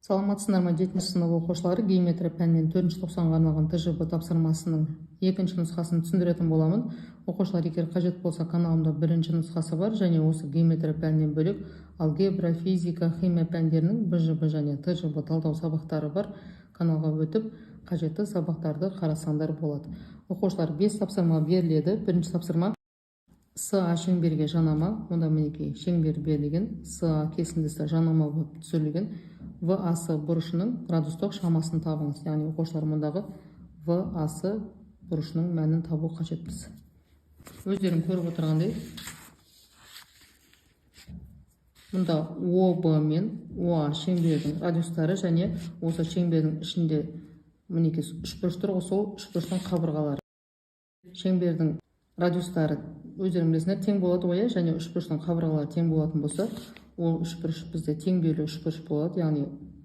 Саламатсыздар ма 7 сынып оқушылары? Геометрия пәнінен 4-ші тоқсанға арналған ТЖБ тапсырмасының 2-ші нұсқасын түсіндіретін боламын. Оқушылар, егер қажет болса, каналымда 1-ші нұсқасы бар, және осы геометрия пәнінен бөлек алгебра, физика, химия пәндерінің БЖБ және ТЖБ талдау сабақтары бар. Каналға өтіп, қажетті сабақтарды қарасаңдар болады. Оқушылар, 5 тапсырма беріледі. Бірінші тапсырма СА шеңберге жанама. Онда мінекей шеңбер берілген, СА кесіндісі жанама болып түзілген. ВАС бұрышының градустық шамасын табыңыз. Яғни оқушылар, мұндағы ВАС бұрышының мәнін табу қажетпіз. Өздерің көріп отырғандай, мұнда ОБ мен ОА шеңбердің радиустары және осы шеңбердің ішінде мінекей үшбұрыш тұр, сол үшбұрыштың қабырғалары. Шеңбердің радиустары өздерің білесіңдер тең болады ғой, және үшбұрыштың қабырғалары тең болатын болса, ол үшбұрыш бізде тең белі үшбұрыш болады. Яғни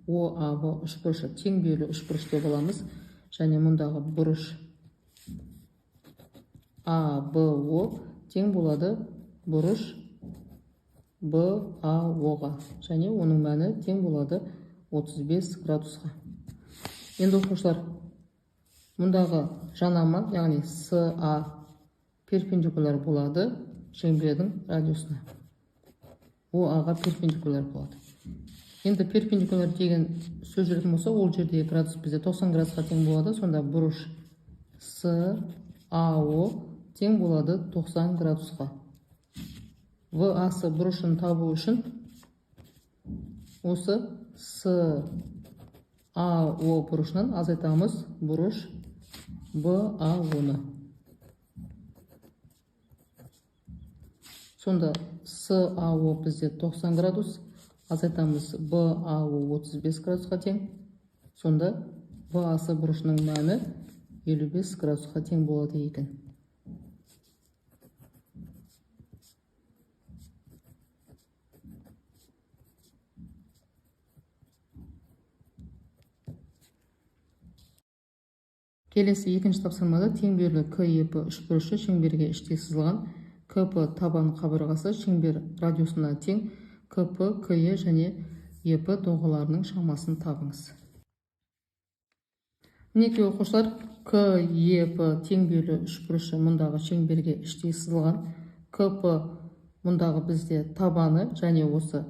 ОАБ үшбұрышы тең белі үшбұрыш деп аламыз. Және мұндағы бұрыш АБО тең болады бұрыш БАО-ға. Және оның мәні тең болады 35 градусқа. Енді оқушылар, мұндағы жанама, яғни СА перпендикуляр болады шеңбердің радиусына. ОА-ға перпендикуляр болады. Енді перпендикуляр деген сөз жүретін болса, ол жердегі градус бізде 90 градусқа тең болады. Сонда бұрыш САО тең болады 90 градусқа. ВАС бұрышын табу үшін осы САО бұрышынан азайтамыз бұрыш БАО-ны. Сонда САО бізде 90 градус, азайтамыз БАО 35 градусқа тең. Сонда ВАС бұрышының мәні 55 градусқа тең болады екен. Келесі екінші тапсырмада тең белгілі КЕП үшбұрышы шеңберге іштей сызылған. КП табан қабырғасы шеңбер радиусына тең. КП, КЕ және ЕП доғаларының шамасын табыңыз. Мінекей оқушылар, КЕП тең белгілі үшбұрышы мұндағы шеңберге іштей сызылған. КП мұндағы бізде табаны және осы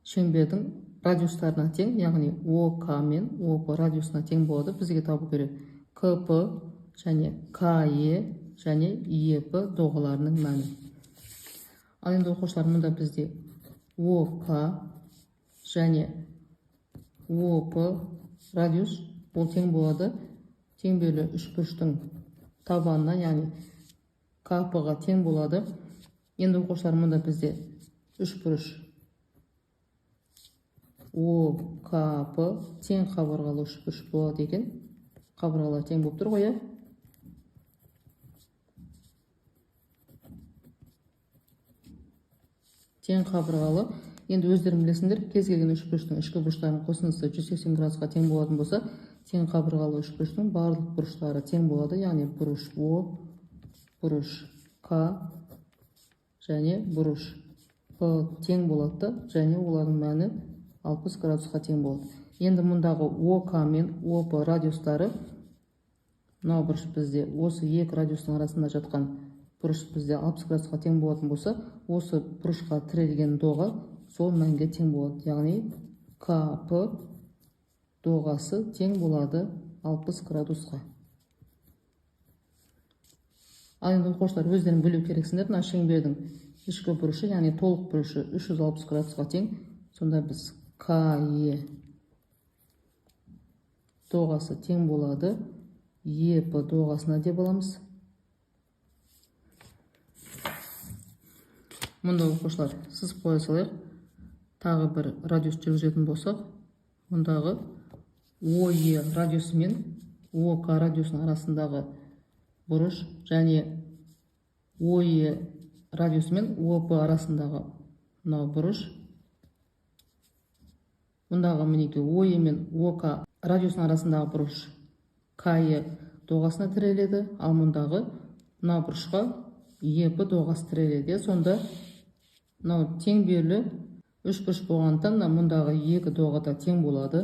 шеңбердің радиустарына тең, яғни ОК мен ОП радиусына тең болады. Бізге табу керек КП және КЕ және ЕП доғаларының мәні. Ал енді оқушылар, мұнда бізде ОК және ОП радиус ол тең болады тең белгілі үшбұрыштың табанына, яғни КП-ға тең болады. Енді оқушылар, мұнда бізде үшбұрыш ОКП тең қабырғалы үшбұрыш болады екен. Қабырғалар тең болып тұр ғой. Тең қабырғалы. Енді өздерің білесіңдер, кез келген үшбұрыштың ішкі бұрыштарының қосындысы 180 градусқа тең болатын болса, тең қабырғалы үшбұрыштың барлық бұрыштары тең болады. Яғни бұрыш О, бұрыш К және бұрыш П тең болады, және олардың мәні 60 градусқа тең болады. Енді мұндағы ОК мен ОП радиустары, мынау бұрыш бізде осы екі радиустың арасында жатқан бұрыш бізде 60 градусқа тең болатын болса, осы бұрышқа тірелген доға сол мәнге тең болады. Яғни КП доғасы тең болады 60 градусқа. Ал енді оқушылар, өздерің білу керексіңдер, мына шеңбердің ішкі бұрышы, яғни толық бұрышы 360 градусқа тең. Сонда біз КЕ доғасы тең болады ЕП доғасына деп аламыз. Мұнда оқушылар, сызып қоя салайық. Тағы бір радиус жүргізетін болсақ, мұндағы ОЕ радиусы мен ОК радиусының арасындағы бұрыш және ОЕ радиусы мен ОП арасындағы мынау бұрыш. Мұндағы мінекей ОЕ мен ОК радиусының арасындағы бұрыш КЕ доғасына тіреледі, ал мұндағы мына бұрышқа ЕП доғасы тіреледі. Сонда мынау тең белгілі үшбұрыш болғандықтан мұндағы екі доға да тең болады.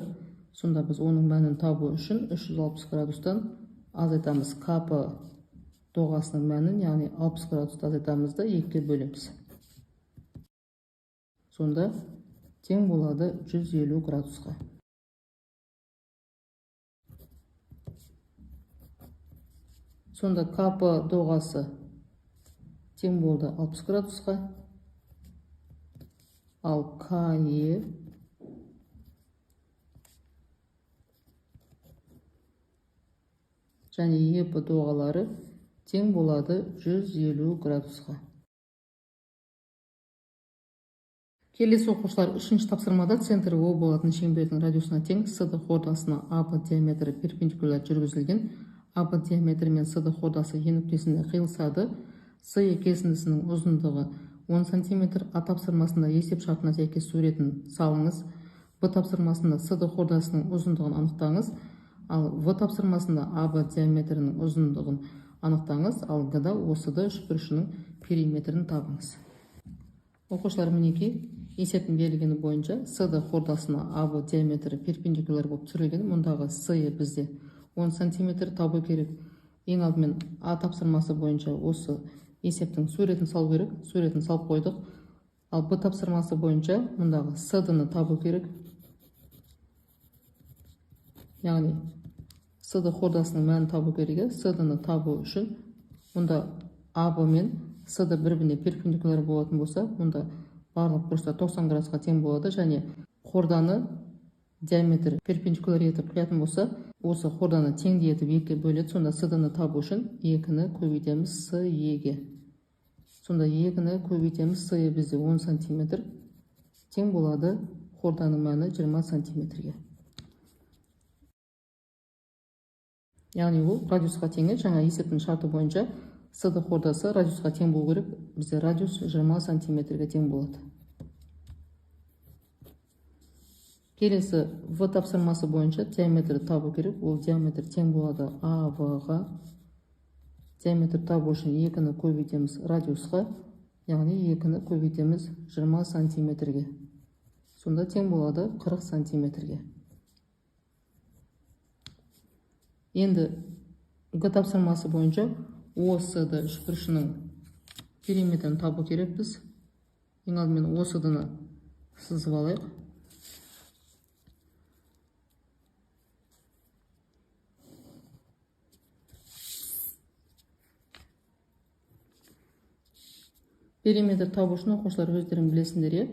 Сонда біз оның мәнін табу үшін 360 градустан азайтамыз. КП доғасының мәнін, яғни 60 градусты азайтамыз да 2-ге бөлеміз. Сонда тең болады 150 градусқа. Сонда КП доғасы тең болды 60 градусқа, ал КЕ және ЕП доғалары тең болады 150 градусқа. Келесі оқушылар, үшінші тапсырмада центрі О болатын шеңбердің радиусына тең СД хордасына АБ диаметрі перпендикуляр жүргізілген. АБ диаметрі мен СД хордасы Е нүктесінде қиылысады. СЕ кесіндісінің ұзындығы 10 см. А тапсырмасында есеп шартына сәйкес суретін салыңыз. Б тапсырмасында СД хордасының ұзындығын анықтаңыз. Ал В тапсырмасында АБ диаметрінің ұзындығын анықтаңыз. Ал Г-да осыды үшбұрышының периметрін табыңыз. Оқушылар, мінекей есептің берілгені бойынша СД хордасына АБ диаметрі перпендикуляр болып түсірілген. Мұндағы СЕ бізде 10 см табу керек. Ең алдымен А тапсырмасы бойынша осы есептің суретін салу керек. Суретін салып қойдық. Ал Б тапсырмасы бойынша мұндағы СД-ны табу керек. Яғни СД хордасының мәнін табу керек. СД-ны табу үшін мұнда АБ мен СД бір-біріне перпендикуляр болатын болса, мұнда барлық бұрыштар 90 градусқа тең болады, және хорданы диаметр перпендикуляр етіп құятын болса, осы хорданы теңдей етіп 2-ге бөледі. Сонда СД-ны табу үшін 2-ні көбейтеміз СЕ-ге. Сонда 2-ні көбейтеміз СЕ бізде 10 см тең болады хорданың мәні 20 см-ге. Яғни ол радиусқа теңі. Жаңа есептің шарты бойынша СД хордасы радиусқа тең болу керек. Бізде радиус 20 см-ге тең болады. Келесі В тапсырмасы бойынша диаметрді табу керек. Ол диаметр тең болады АВ-ға. Диаметр табу үшін 2-ні көбейтеміз радиусқа, яғни 2-ні көбейтеміз 20 см-ге. Сонда тең болады 40 см-ге. Енді Г тапсырмасы бойынша ОСД үшбұрышының периметрін табу керек біз. Ең алдымен ОСД-ны сызып алайық. Периметр табу үшін оқушылар өздерің білесіңдер.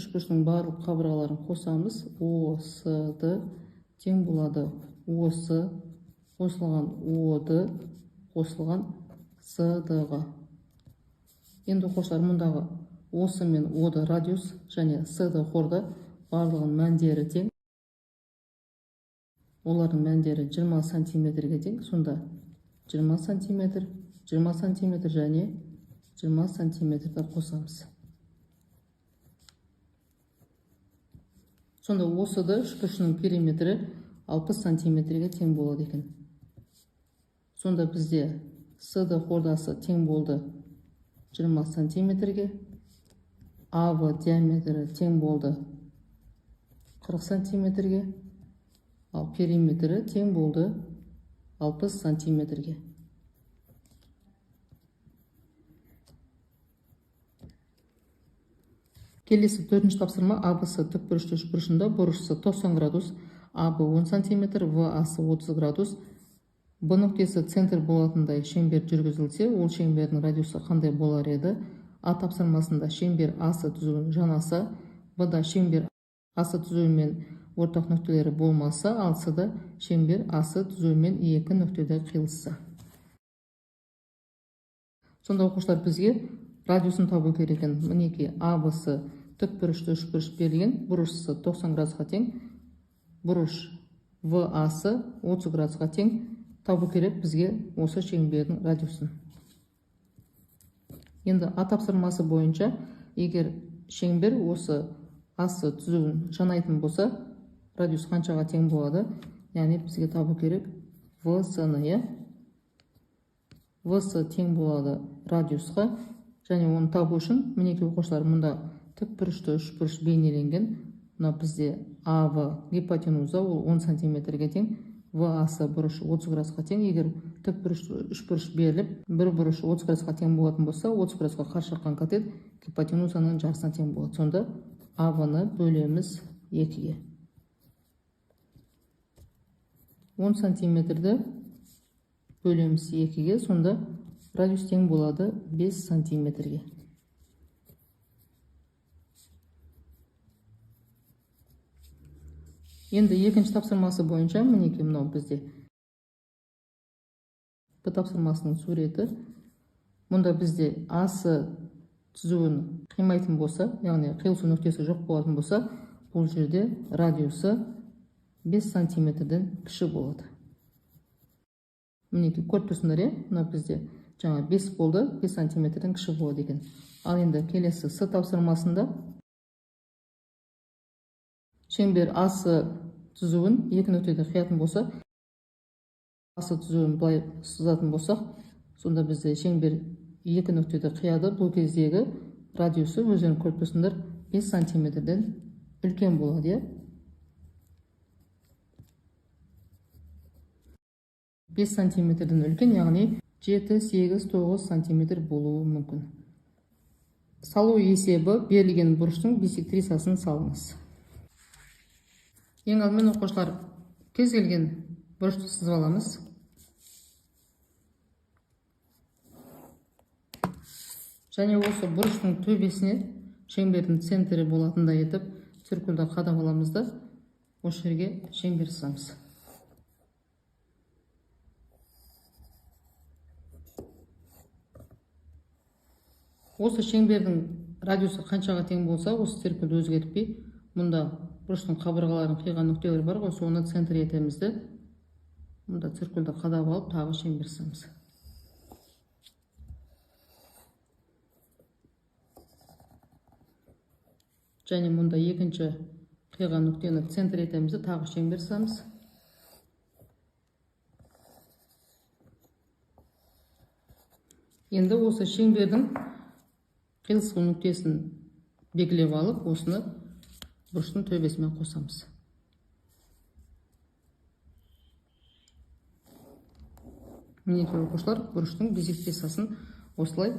Үшбұрыштың барлық қабырғаларын қосамыз. ОСД тең болады ОС қосылған ОД қосылған СД-ға. Енді оқушылар, мұндағы осы мен оды радиус және СД хорда барлығын мәндері тең. Олардың мәндері 20 см-ге тең. Сонда 20 см, 20 см және 20 см-ді қосамыз. Сонда осыды үшбұрышының периметрі 60 см-ге тең болады екен. Сонда бізде СД хордасы тең болды 20 см-ге, АВ диаметрі тең болды 40 см-ге, ал периметрі тең болды 60 см-ге. Келесі 4-ші тапсырма. АБС тікбұрышты үшбұрышында бұрышысы 90 градус, АБ 10 см, ВАсы 30 градус. Б нүктесі центр болатындай шеңбер жүргізілсе, ол шеңбердің радиусы қандай болар еді? А тапсырмасында шеңбер асы түзуінің жанаса, Б-да шеңбер асы түзуімен ортақ нүктелері болмаса, ал С-да шеңбер асы түзуімен 2 нүктеде қиылысса. Сонда оқушылар, бізге радиусын табу керек екен. Мінекей АБС тікбұрышты үшбұрыш берілген, бұрышысы 90 градусқа тең, бұрыш ВАсы 30 градусқа тең. Табу керек бізге осы шеңбердің радиусын. Енді А тапсырмасы бойынша, егер шеңбер осы асы түзуін жанайтын болса, радиус қаншаға тең болады? Яғни бізге табу керек ВС-ны. ВС тең болады радиусқа, және оны табу үшін, мінекей оқушылар, мұнда тікбұрышты үшбұрыш бейнеленген. мына бізде АВ гипотенуза ол 10 сантиметрге тең, ВАсы бұрышы 30 градусқа тең. Егер тік бұрыш, үш бұрыш беріліп, бір бұрышы 30 градусқа тең болатын болса, 30 градусқа қарсы шыққан катет гипотенузаның жартысына тең болады. Сонда АВ-ны бөлеміз 2-ге. 10 сантиметрді бөлеміз 2-ге, сонда радиус тең болады 5 сантиметрге. Енді екінші тапсырмасы бойынша мінеки мынау бізде Б тапсырмасының суреті. Мұнда бізде асы түзуін қимайтын болса, яғни қиылысу нүктесі жоқ болатын болса, бұл жерде радиусы 5 сантиметрден кіші болады. Мінеки көріп тұрсыңдар, мына бізде жаңа 5 болды, 5 сантиметрден кіші болады екен. Ал енді келесі С тапсырмасында шеңбер асы түзуін екі нүктеде қиятын болса, асы түзуін былай сызатын болсақ, сонда бізде шеңбер екі нүктеде қияды. Бұл кездегі радиусы өздерің көріп тұрсыңдар 5 сантиметрден үлкен болады. 5 сантиметрден үлкен, яғни 7, 8, 9 сантиметр болуы мүмкін. Салу есебі берілген бұрыштың биссектрисасын салыңыз. Ең алдымен оқушылар кез келген бұрышты сызып аламыз. Және осы бұрыштың төбесіне шеңбердің центрі болатындай етіп циркульді қадап аламыз да осы жерге шеңбер сызамыз. Осы шеңбердің радиусы қаншаға тең болса, осы циркульді өзгертпей, мұнда бұрыштың қабырғаларын қиған нүктелер бар ғой, соны центр етемізді. Мұнда циркульді қадап алып, тағы шеңбер сызамыз. Және мұнда екінші қиған нүктені центр етемізді, тағы шеңбер сызамыз. Енді осы шеңбердің қиылысу нүктесін белгілеп алып, осыны бұрыштың төбесімен қосамыз. Мінеки оқушылар бұрыштың биссектрисасын осылай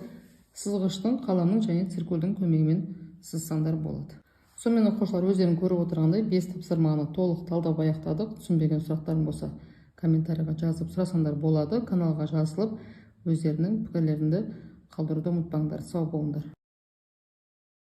сызғыштың, қаламның және циркульдің көмегімен сызсаңдар болады. Сонымен оқушылар өздерің көріп отырғандай 5 тапсырманы толық талдап аяқтадық. Түсінбеген сұрақтарың болса комментарийға жазып сұрасаңдар болады. Каналға жазылып өздерінің пікірлеріңді қалдыруды ұмытпаңдар. Сау болыңдар.